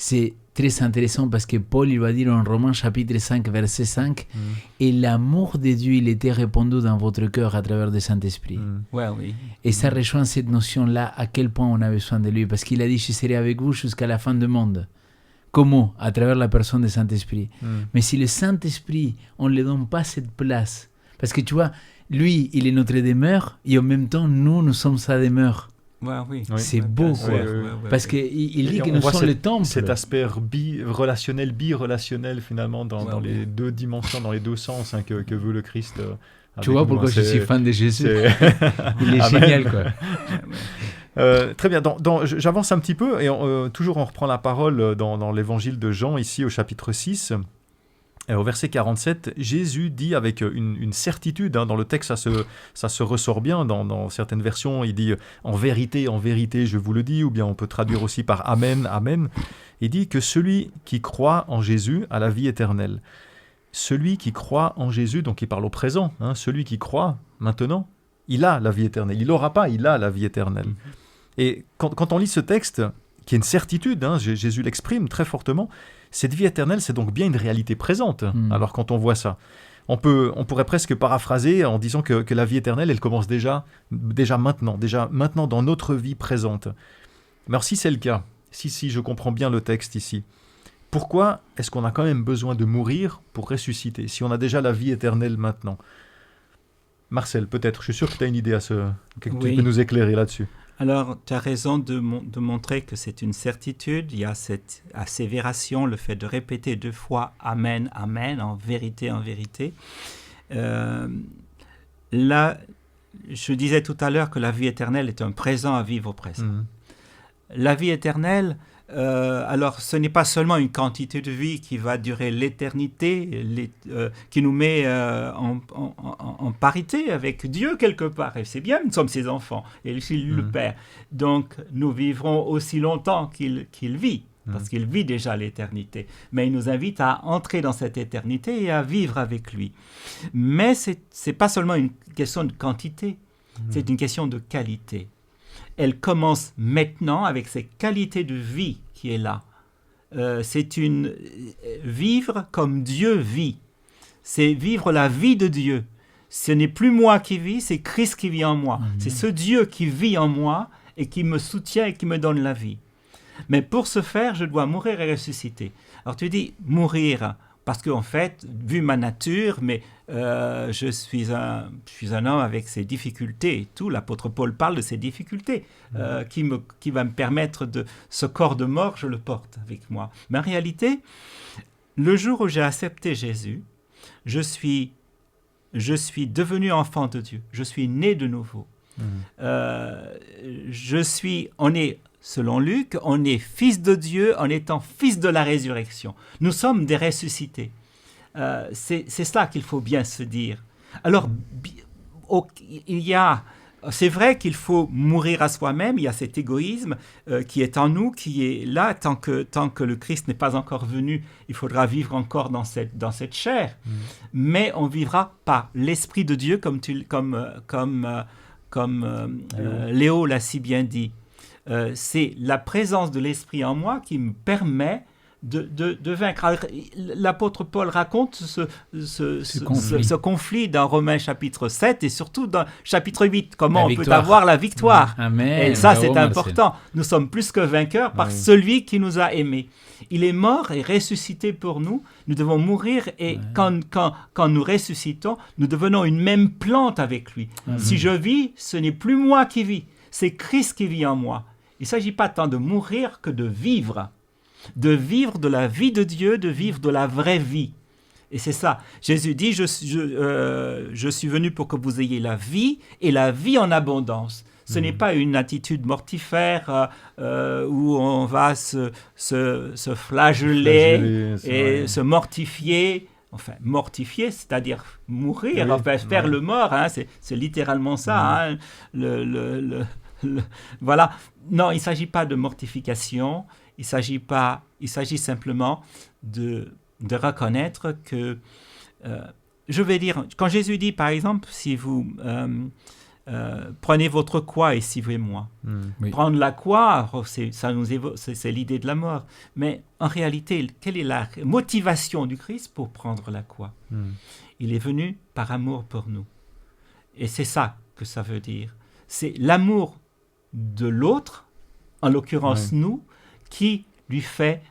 c'est très intéressant parce que Paul, il va dire en Romains chapitre 5, verset 5, et l'amour de Dieu, il était répandu dans votre cœur à travers le Saint-Esprit. Ouais, oui. Et ça rejoint cette notion-là, à quel point on a besoin de lui, parce qu'il a dit, je serai avec vous jusqu'à la fin du monde. Comment? À travers la personne du Saint-Esprit. Mais si le Saint-Esprit, on ne lui donne pas cette place, parce que tu vois, lui, il est notre demeure, et en même temps, nous sommes sa demeure. Ouais, oui. C'est beau, quoi. Parce qu'il dit que nous sommes le temple. Cet aspect bi-relationnel finalement dans les deux dimensions, dans les deux sens que veut le Christ. Tu vois pourquoi je suis fan de Jésus. Il est génial, quoi. Très bien, j'avance un petit peu et toujours on reprend la parole dans l'évangile de Jean, ici au chapitre 6. Au verset 47, Jésus dit avec une certitude, dans le texte ça se ressort bien, dans certaines versions il dit « en vérité, je vous le dis », ou bien on peut traduire aussi par « Amen, Amen ». Il dit que celui qui croit en Jésus a la vie éternelle. Celui qui croit en Jésus, donc il parle au présent, celui qui croit maintenant, il a la vie éternelle. Il n'aura pas, il a la vie éternelle. Et quand on lit ce texte, qui est une certitude, Jésus l'exprime très fortement, cette vie éternelle, c'est donc bien une réalité présente. Alors quand on voit ça, on pourrait presque paraphraser en disant que la vie éternelle, elle commence déjà maintenant dans notre vie présente. Mais alors si c'est le cas, si je comprends bien le texte ici, pourquoi est-ce qu'on a quand même besoin de mourir pour ressusciter, si on a déjà la vie éternelle maintenant? Marcel, peut-être, je suis sûr que tu as une idée tu peux nous éclairer là-dessus. Alors, tu as raison de montrer que c'est une certitude. Il y a cette assévération, le fait de répéter 2 fois « Amen, Amen », en vérité, en vérité. Là, je disais tout à l'heure que la vie éternelle est un présent à vivre au présent. La vie éternelle, alors ce n'est pas seulement une quantité de vie qui va durer l'éternité, qui nous met en parité avec Dieu quelque part. Et c'est bien, nous sommes ses enfants, et il le Père. Donc nous vivrons aussi longtemps qu'il vit, parce qu'il vit déjà l'éternité. Mais il nous invite à entrer dans cette éternité et à vivre avec lui. Mais ce n'est pas seulement une question de quantité, c'est une question de qualité. Elle commence maintenant avec cette qualité de vie qui est là. C'est vivre comme Dieu vit. C'est vivre la vie de Dieu. Ce n'est plus moi qui vis, c'est Christ qui vit en moi. C'est ce Dieu qui vit en moi et qui me soutient et qui me donne la vie. Mais pour ce faire, je dois mourir et ressusciter. Alors tu dis mourir, parce qu'en fait, vu ma nature, mais je suis un homme avec ses difficultés et tout. L'apôtre Paul parle de ses difficultés qui va me permettre de... Ce corps de mort, je le porte avec moi. Mais en réalité, le jour où j'ai accepté Jésus, je suis devenu enfant de Dieu. Je suis né de nouveau. On est... Selon Luc, on est fils de Dieu en étant fils de la résurrection. Nous sommes des ressuscités. C'est cela qu'il faut bien se dire. Alors, c'est vrai qu'il faut mourir à soi-même. Il y a cet égoïsme qui est en nous, qui est là. Tant que le Christ n'est pas encore venu, il faudra vivre encore dans cette chair. Mais on vivra par l'Esprit de Dieu, comme Léo l'a si bien dit. C'est la présence de l'Esprit en moi qui me permet de vaincre. Alors, l'apôtre Paul raconte ce conflit dans Romains chapitre 7 et surtout dans chapitre 8, comment on peut avoir la victoire. Amen. Et ça, c'est important. Nous sommes plus que vainqueurs par celui qui nous a aimés. Il est mort et ressuscité pour nous. Nous devons mourir et quand nous ressuscitons, nous devenons une même plante avec lui. Si je vis, ce n'est plus moi qui vis, c'est Christ qui vit en moi. Il ne s'agit pas tant de mourir que de vivre de la vie de Dieu, de vivre de la vraie vie. Et c'est ça. Jésus dit, je suis venu pour que vous ayez la vie et la vie en abondance. Ce n'est pas une attitude mortifère où on va se flageller et se mortifier. Enfin, mortifier, c'est-à-dire mourir, faire le mort, c'est littéralement ça. Voilà. Non, il ne s'agit pas de mortification, il s'agit simplement de reconnaître que, je vais dire, quand Jésus dit, par exemple, si vous prenez votre croix et suivez-moi. Oui. Prendre la croix, c'est l'idée de la mort. Mais en réalité, quelle est la motivation du Christ pour prendre la croix? Il est venu par amour pour nous. Et c'est ça que ça veut dire. C'est l'amour de l'autre, en l'occurrence nous, qui lui fait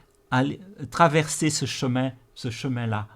traverser ce chemin-là.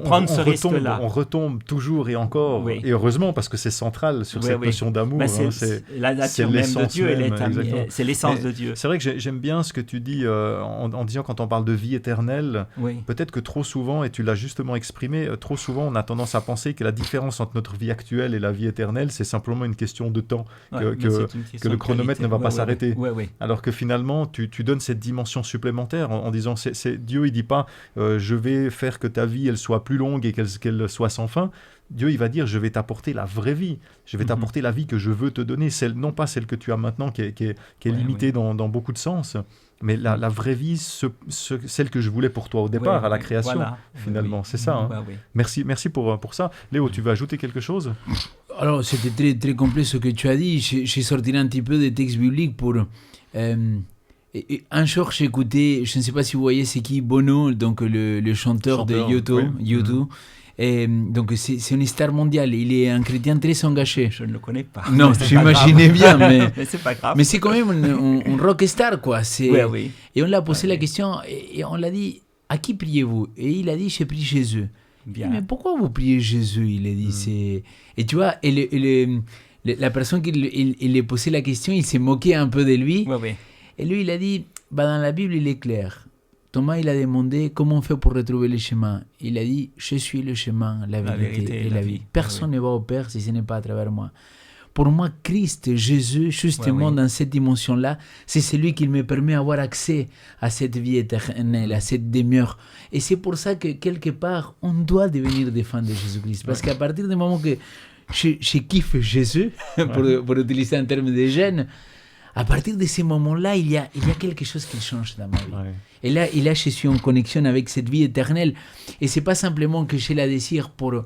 Prendre ce risque-là. On retombe toujours et encore, Oui. et heureusement parce que c'est central sur cette notion d'amour. C'est la nature même de Dieu, c'est l'essence de Dieu. C'est vrai que j'aime bien ce que tu dis en disant quand on parle de vie éternelle, peut-être que trop souvent, et tu l'as justement exprimé, trop souvent on a tendance à penser que la différence entre notre vie actuelle et la vie éternelle, c'est simplement une question de temps, que le chronomètre ne va pas s'arrêter. Alors que finalement, tu donnes cette dimension supplémentaire en disant, Dieu il dit pas je vais faire que ta vie elle soit plus longue et qu'elle soit sans fin. Dieu il va dire je vais t'apporter la vraie vie, je vais t'apporter la vie que je veux te donner, non pas celle que tu as maintenant qui est limitée dans beaucoup de sens, mais la vraie vie, celle que je voulais pour toi au départ, à la création, finalement. C'est ça. Merci pour ça. Léo, tu veux ajouter quelque chose? Alors, c'était très, très complet ce que tu as dit. J'ai sorti un petit peu des textes bibliques pour... un jour, j'ai écouté, je ne sais pas si vous voyez, c'est qui, Bono, donc le chanteur de U2. Et donc, c'est une star mondiale. Il est un chrétien très engagé. Je ne le connais pas. Non, j'imaginais bien, mais c'est pas grave. Mais c'est quand même un rock star, quoi. Oui. Et on l'a posé la question, et on l'a dit, à qui priez-vous? Et il a dit, je prie Jésus. Bien. Mais pourquoi vous priez Jésus? Il a dit, Et tu vois, la personne qui il a posé la question, il s'est moqué un peu de lui. Oui. Et lui, il a dit, dans la Bible, il est clair. Thomas, il a demandé comment on fait pour retrouver le chemin. Il a dit, je suis le chemin, la vérité et la vie. Personne ne va au Père si ce n'est pas à travers moi. Pour moi, Christ, Jésus, justement dans cette dimension-là, c'est celui qui me permet d'avoir accès à cette vie éternelle, à cette demeure. Et c'est pour ça que, quelque part, on doit devenir des fans de Jésus-Christ. Parce qu'à partir du moment que je kiffe Jésus, pour utiliser un terme de jeunes, à partir de ces moments-là, il y a quelque chose qui change dans ma vie. Et là, je suis en connexion avec cette vie éternelle. Et ce n'est pas simplement que j'ai la désir pour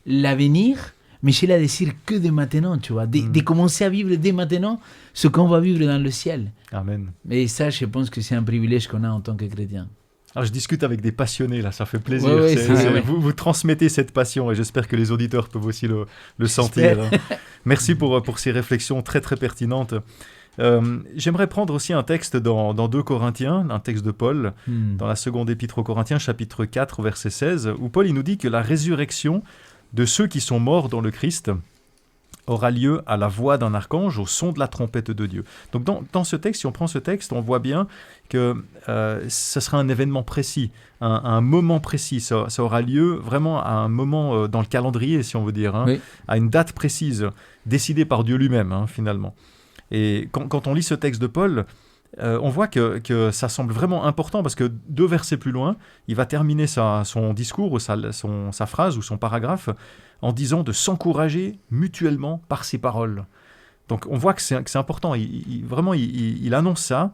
l'avenir, mais j'ai la désir que de maintenant, tu vois, de commencer à vivre dès maintenant ce qu'on va vivre dans le ciel. Amen. Et ça, je pense que c'est un privilège qu'on a en tant que chrétien. Alors, je discute avec des passionnés, là, ça fait plaisir. Vous transmettez cette passion et j'espère que les auditeurs peuvent aussi le sentir. Merci pour ces réflexions très, très pertinentes. J'aimerais prendre aussi un texte dans 2 Corinthiens, un texte de Paul, dans la seconde épître aux Corinthiens, chapitre 4, verset 16, où Paul il nous dit que la résurrection de ceux qui sont morts dans le Christ aura lieu à la voix d'un archange, au son de la trompette de Dieu. Donc dans ce texte, si on prend ce texte, on voit bien que ce sera un événement précis, un moment précis. Ça aura lieu vraiment à un moment dans le calendrier, si on veut dire, à une date précise, décidée par Dieu lui-même, finalement. Et quand on lit ce texte de Paul, on voit que ça semble vraiment important parce que 2 versets plus loin, il va terminer son discours ou sa phrase ou son paragraphe en disant de s'encourager mutuellement par ses paroles. Donc on voit que c'est important. Il annonce ça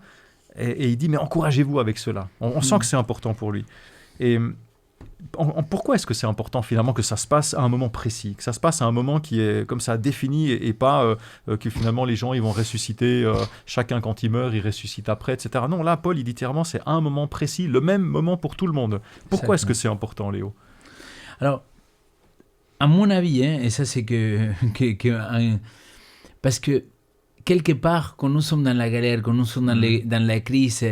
et il dit mais encouragez-vous avec cela. On sent que c'est important pour lui. Et pourquoi est-ce que c'est important finalement que ça se passe à un moment précis, que ça se passe à un moment qui est comme ça défini et pas que finalement les gens ils vont ressusciter, chacun quand il meurt il ressuscite après, etc. Non, là Paul il dit clairement c'est un moment précis, le même moment pour tout le monde. Pourquoi est-ce que c'est important, Léo? Alors, à mon avis, et ça c'est parce que quelque part quand nous sommes dans la galère, quand nous sommes dans la crise,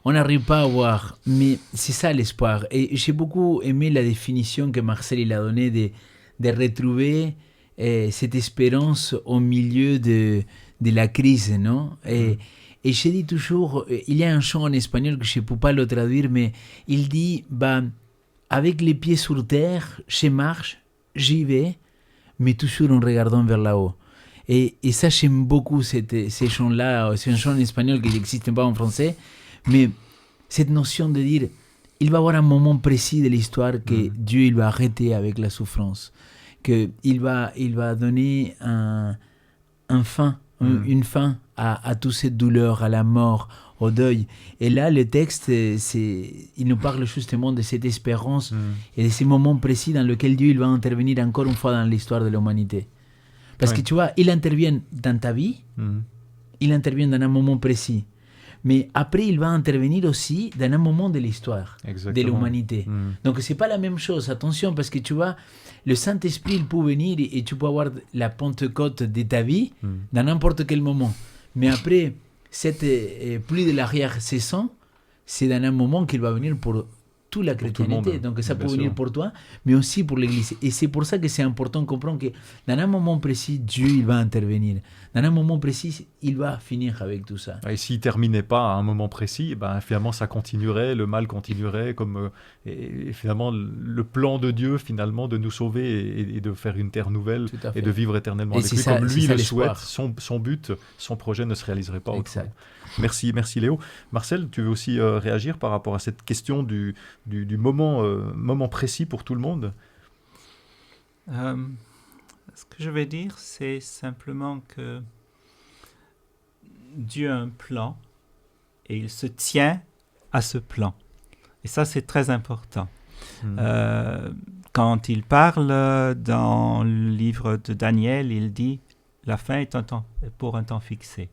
on n'arrive pas à voir, mais c'est ça l'espoir. Et j'ai beaucoup aimé la définition que Marcel il a donnée de retrouver cette espérance au milieu de la crise, non? Et je dis toujours, il y a un chant en espagnol que je ne peux pas le traduire, mais il dit, avec les pieds sur terre, je marche, j'y vais, mais toujours en regardant vers là-haut. Et ça, j'aime beaucoup ces chants-là. C'est un chant en espagnol qui n'existe pas en français. Mais cette notion de dire, il va y avoir un moment précis de l'histoire que Dieu il va arrêter avec la souffrance, qu'il va donner une fin à toute cette douleur, à la mort, au deuil. Et là, le texte, il nous parle justement de cette espérance et de ces moments précis dans lesquels Dieu il va intervenir encore une fois dans l'histoire de l'humanité. Parce Ouais. que tu vois, il intervient dans ta vie, il intervient dans un moment précis. Mais après, il va intervenir aussi dans un moment de l'histoire, de Exactement. l'humanité. Donc, c'est pas la même chose. Attention, parce que tu vois, le Saint-Esprit, il peut venir et tu peux avoir la Pentecôte de ta vie dans n'importe quel moment. Mais après, cette pluie de l'arrière-saison, c'est dans un moment qu'il va venir pour toute la Pour tout le chrétienté. monde, Donc, ça bien peut venir sûr. pour toi, mais aussi pour l'Église. Et c'est pour ça que c'est important de comprendre que dans un moment précis, Dieu, il va intervenir. Dans un moment précis, il va finir avec tout ça. Et s'il terminait pas à un moment précis, ben, finalement, ça continuerait, le mal continuerait, et finalement, le plan de Dieu, finalement, de nous sauver et de faire une terre nouvelle Tout à fait. et de vivre éternellement Et avec c'est lui, ça- comme c'est lui ça le souhaite, l'espoir. son but, son projet ne se réaliserait pas autrement. Exact. Merci Léo. Marcel, tu veux aussi réagir par rapport à cette question du moment précis pour tout le monde? Ce que je vais dire, c'est simplement que Dieu a un plan et il se tient à ce plan. Et ça, c'est très important. Quand il parle dans le livre de Daniel, il dit « La fin est pour un temps fixé ».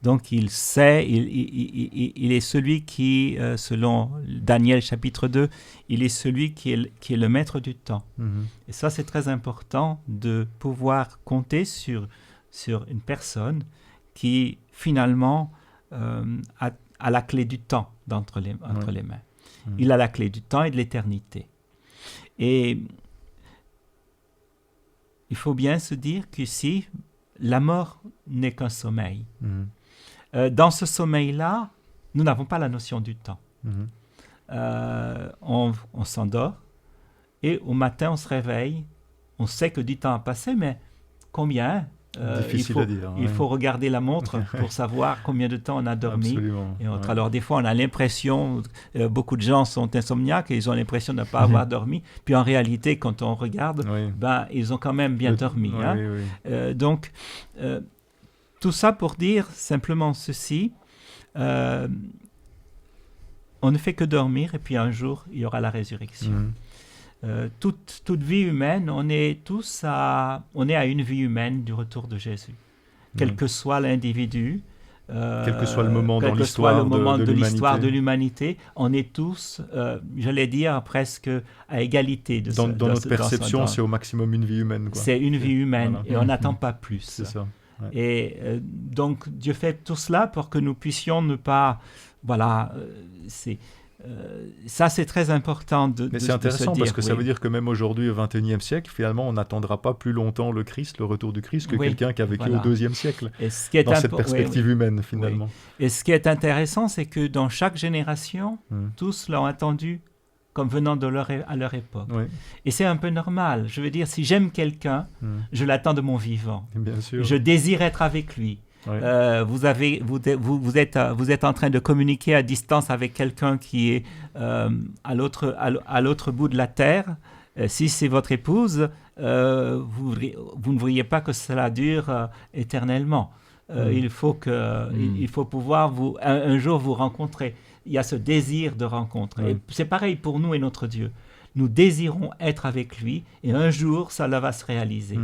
Donc, il sait, il est celui qui, selon Daniel chapitre 2, il est celui qui est le maître du temps. Et ça, c'est très important de pouvoir compter sur une personne qui, finalement, a la clé du temps entre les mains. Il a la clé du temps et de l'éternité. Et il faut bien se dire qu'ici, la mort n'est qu'un sommeil. Dans ce sommeil-là, nous n'avons pas la notion du temps. On s'endort et au matin, on se réveille. On sait que du temps a passé, mais combien Difficile à dire. Il faut regarder la montre pour savoir combien de temps on a dormi. Absolument. Et autre. Alors des fois, on a l'impression, beaucoup de gens sont insomniaques et ils ont l'impression de ne pas avoir dormi. Puis en réalité, quand on regarde, ils ont quand même bien dormi. Donc, tout ça pour dire simplement ceci. On ne fait que dormir et puis un jour, il y aura la résurrection. Toute vie humaine, on est à une vie humaine du retour de Jésus. Quel que soit l'individu, quel que soit le moment dans l'histoire de l'humanité, on est tous, j'allais dire, presque à égalité. Dans notre perception, c'est au maximum une vie humaine. C'est une vie humaine et on n'attend pas plus. C'est ça. Ouais. Et donc, Dieu fait tout cela pour que nous puissions ne pas... Voilà, ça, c'est très important Mais c'est intéressant parce que ça oui. veut dire que même aujourd'hui, au XXIe siècle, finalement, on n'attendra pas plus longtemps le Christ, le retour du Christ, que quelqu'un qui a vécu au IIe siècle. Et ce qui est dans cette perspective humaine, finalement. Et ce qui est intéressant, c'est que dans chaque génération, tous l'ont attendu comme venant à leur époque. Et c'est un peu normal. Je veux dire, si j'aime quelqu'un, je l'attends de mon vivant. Bien sûr. Je désire être avec lui. Vous êtes en train de communiquer à distance avec quelqu'un qui est à l'autre bout de la terre. Si c'est votre épouse, vous ne voyez pas que cela dure éternellement. Il faut pouvoir un jour vous rencontrer. Il y a ce désir de rencontre. Et c'est pareil pour nous et notre Dieu. Nous désirons être avec lui et un jour, cela va se réaliser.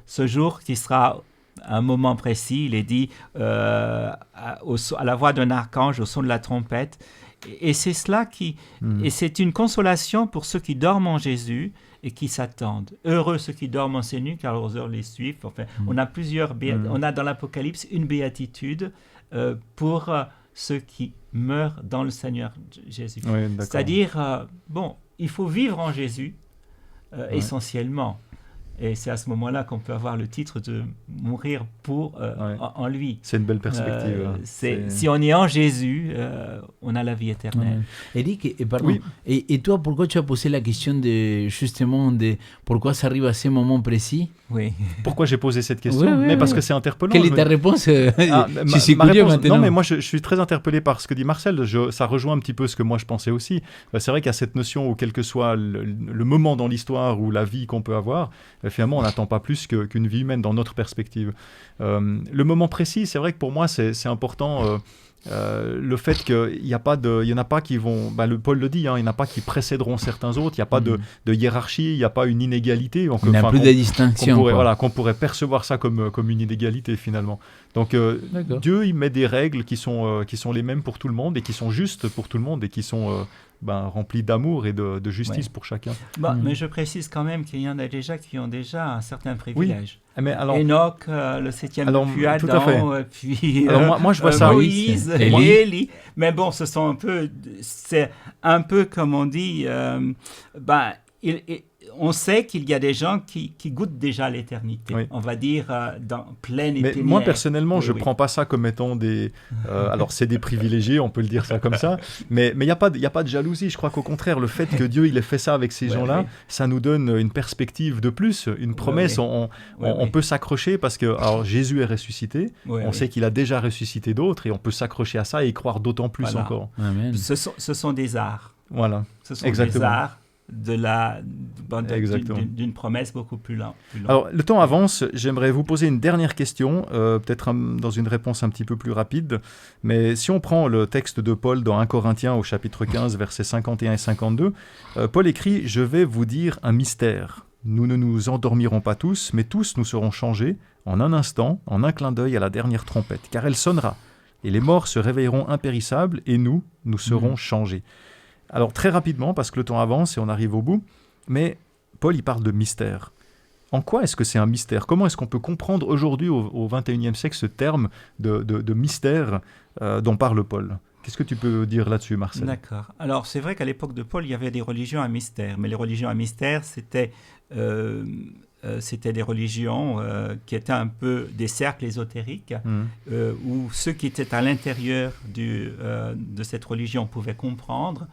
Ce jour qui sera un moment précis, il est dit à la voix d'un archange, au son de la trompette. Et c'est cela et c'est une consolation pour ceux qui dorment en Jésus et qui s'attendent. Heureux ceux qui dorment en ces nuits, car leurs heures les suivent. Enfin, on a on a dans l'Apocalypse une béatitude pour ceux qui meurent dans le Seigneur Jésus. C'est-à-dire, il faut vivre en Jésus essentiellement. Et c'est à ce moment-là qu'on peut avoir le titre de mourir en lui. C'est une belle perspective. Si on est en Jésus, on a la vie éternelle. Eric, et toi, pourquoi tu as posé la question de pourquoi ça arrive à ce moment précis? Oui. Pourquoi j'ai posé cette question? Mais parce que c'est interpellant. Quelle est ta réponse? Je suis curieux maintenant. Non, mais moi, je suis très interpellé par ce que dit Marcel. Ça rejoint un petit peu ce que moi, je pensais aussi. C'est vrai qu'il y a cette notion où, quel que soit le moment dans l'histoire ou la vie qu'on peut avoir, finalement, on n'attend pas plus qu'une vie humaine dans notre perspective. Le moment précis, c'est vrai que pour moi, c'est important le fait qu'il n'y a pas il y en a pas qui vont, Paul le dit, hein, il n'y en a pas qui précéderont certains autres, il n'y a pas de hiérarchie, il n'y a pas une inégalité. Donc, il n'y a plus de distinction. Qu'on pourrait percevoir ça comme une inégalité finalement. Donc Dieu, il met des règles qui sont les mêmes pour tout le monde et qui sont justes pour tout le monde et qui sont remplies d'amour et de justice pour chacun. Mais je précise quand même qu'il y en a déjà qui ont déjà un certain privilège. Oui. Mais alors, Enoch, le 7e depuis Adam, puis moi je vois ça. Moïse, Élie. Mais bon, c'est un peu comme on dit, on sait qu'il y a des gens qui goûtent déjà l'éternité, on va dire dans pleine éternité. Mais moi personnellement, je ne prends pas ça comme étant des... alors c'est des privilégiés, on peut le dire ça comme ça, mais il n'y a pas de jalousie. Je crois qu'au contraire, le fait que Dieu il ait fait ça avec ces gens-là, ça nous donne une perspective de plus, une promesse. On peut s'accrocher parce que alors, Jésus est ressuscité, on sait qu'il a déjà ressuscité d'autres et on peut s'accrocher à ça et y croire d'autant plus encore. Amen. Ce sont des arts. Voilà. Ce sont des arts d'une promesse beaucoup plus longue. Alors, le temps avance. J'aimerais vous poser une dernière question, peut-être dans une réponse un petit peu plus rapide. Mais si on prend le texte de Paul dans 1 Corinthiens au chapitre 15, versets 51 et 52, Paul écrit « Je vais vous dire un mystère. Nous ne nous endormirons pas tous, mais tous nous serons changés en un instant, en un clin d'œil à la dernière trompette, car elle sonnera. Et les morts se réveilleront impérissables, et nous serons changés. » Alors très rapidement, parce que le temps avance et on arrive au bout, mais Paul il parle de mystère. En quoi est-ce que c'est un mystère ? Comment est-ce qu'on peut comprendre aujourd'hui au XXIe siècle ce terme de mystère dont parle Paul ? Qu'est-ce que tu peux dire là-dessus, Marcel ? D'accord. Alors c'est vrai qu'à l'époque de Paul, il y avait des religions à mystère, mais les religions à mystère, c'était des religions qui étaient un peu des cercles ésotériques, où ceux qui étaient à l'intérieur de cette religion pouvaient comprendre.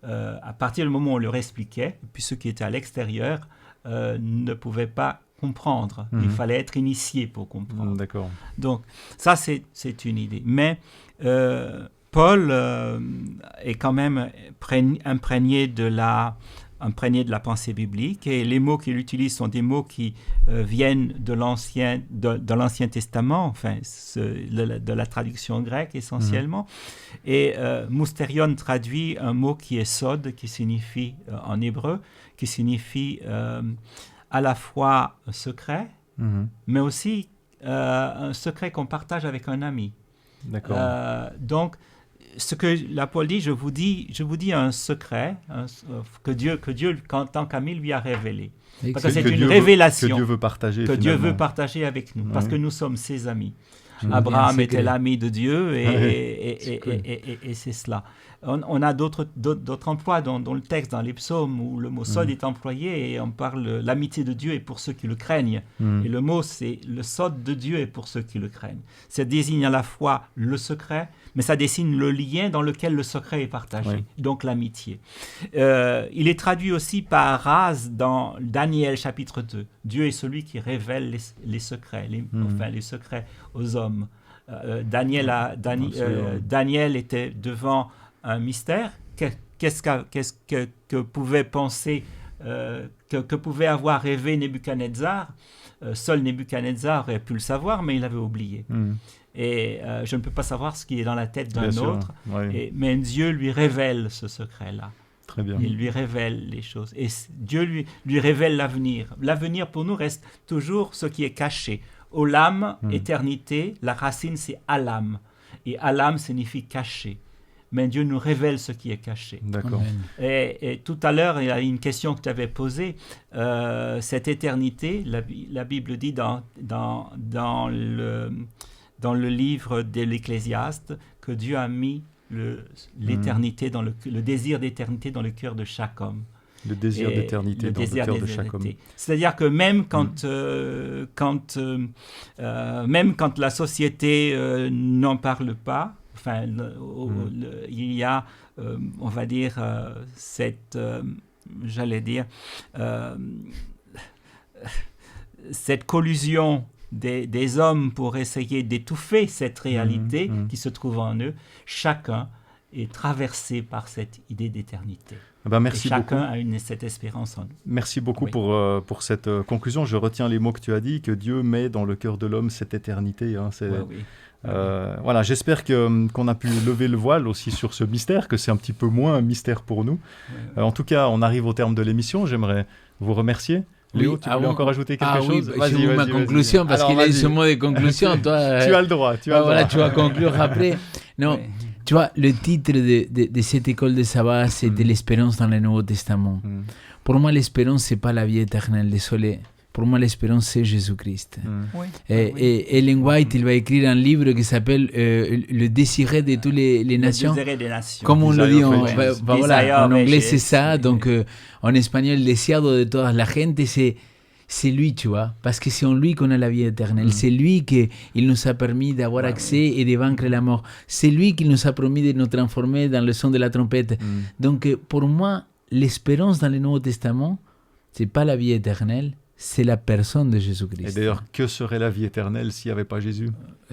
À partir du moment où on leur expliquait, puis ceux qui étaient à l'extérieur ne pouvaient pas comprendre. Il fallait être initié pour comprendre. D'accord. Donc ça, c'est une idée. Mais Paul est quand même imprégné de la pensée biblique, et les mots qu'il utilise sont des mots qui viennent de l'Ancien Testament, enfin de la traduction grecque essentiellement. Et mousterion traduit un mot qui est sod, qui signifie en hébreu, qui signifie à la fois secret, mais aussi un secret qu'on partage avec un ami. D'accord. Donc ce que la Paul dit, je vous dis un secret que Dieu, en tant qu'ami, lui a révélé. Parce que c'est une révélation que Dieu veut partager. Dieu veut partager avec nous, parce que nous sommes ses amis. Abraham était l'ami de Dieu et c'est cela. On a d'autres emplois dans le texte, dans les psaumes, où le mot sod est employé et on parle l'amitié de Dieu est pour ceux qui le craignent. Et le mot, c'est le sod de Dieu est pour ceux qui le craignent. Ça désigne à la fois le secret, mais ça dessine le lien dans lequel le secret est partagé, donc l'amitié. Il est traduit aussi par Raz dans Daniel chapitre 2. Dieu est celui qui révèle les secrets, les secrets aux hommes. Daniel était devant un mystère. Qu'est-ce que pouvait penser, que pouvait avoir rêvé Nebuchadnezzar? Seul Nebuchadnezzar aurait pu le savoir, mais il avait oublié. Et je ne peux pas savoir ce qui est dans la tête d'un autre, mais Dieu lui révèle ce secret-là. Très bien. Il lui révèle les choses. Et Dieu lui révèle l'avenir. L'avenir pour nous reste toujours ce qui est caché. Olam, éternité, la racine c'est alam. Et alam signifie caché. Mais Dieu nous révèle ce qui est caché. D'accord. Et tout à l'heure, il y a une question que tu avais posée. Cette éternité, la Bible dit dans le livre de l'Ecclésiaste que Dieu a mis l'éternité, le désir d'éternité dans le cœur de chaque homme. Le désir d'éternité dans le cœur de chaque homme. C'est-à-dire que même quand la société n'en parle pas, enfin, il y a, on va dire, cette collusion des hommes pour essayer d'étouffer cette réalité qui se trouve en eux. Chacun est traversé par cette idée d'éternité. Merci et chacun beaucoup. a cette espérance en nous. Merci beaucoup pour cette conclusion. Je retiens les mots que tu as dit, que Dieu met dans le cœur de l'homme cette éternité. Voilà, j'espère qu'on a pu lever le voile aussi sur ce mystère, que c'est un petit peu moins un mystère pour nous. En tout cas, on arrive au terme de l'émission. J'aimerais vous remercier. Léo, tu voulais encore ajouter quelque chose? Vas-y, ma conclusion, parce qu'il a eu ce mot de conclusion. Toi, tu as le droit. Voilà, tu vas conclure après. Non, tu vois, le titre de cette école de sabbat, c'est de l'espérance dans le Nouveau Testament. Pour moi, l'espérance, c'est pas la vie éternelle, désolé. Pour moi, l'espérance, c'est Jésus-Christ. Et Ellen White, il va écrire un livre qui s'appelle Le désiré de toutes les nations. Le désiré des nations. Comme on le dit en anglais, c'est ça. Donc, en espagnol, deseado de toda la gente, c'est lui, tu vois. Parce que c'est en lui qu'on a la vie éternelle. C'est lui qui nous a permis d'avoir accès et de vaincre la mort. C'est lui qui nous a promis de nous transformer dans le son de la trompette. Donc, pour moi, l'espérance dans le Nouveau Testament, c'est pas la vie éternelle, c'est la personne de Jésus-Christ. Et d'ailleurs, que serait la vie éternelle s'il n'y avait pas Jésus?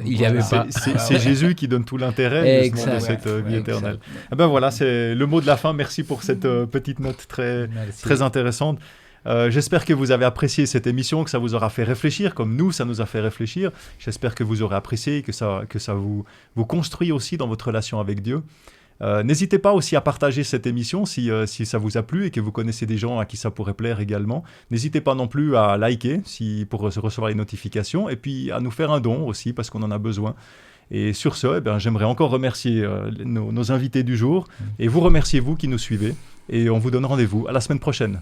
Il y avait pas. C'est Jésus qui donne tout l'intérêt de cette vie éternelle. Et ben voilà, c'est le mot de la fin. Merci pour cette petite note très intéressante. J'espère que vous avez apprécié cette émission, que ça vous aura fait réfléchir, comme nous, ça nous a fait réfléchir. J'espère que vous aurez apprécié, que ça vous construit aussi dans votre relation avec Dieu. N'hésitez pas aussi à partager cette émission si ça vous a plu et que vous connaissez des gens à qui ça pourrait plaire également. N'hésitez pas non plus à liker pour recevoir les notifications et puis à nous faire un don aussi parce qu'on en a besoin. Et sur ce, j'aimerais encore remercier nos invités du jour et vous remercier vous qui nous suivez et on vous donne rendez-vous à la semaine prochaine.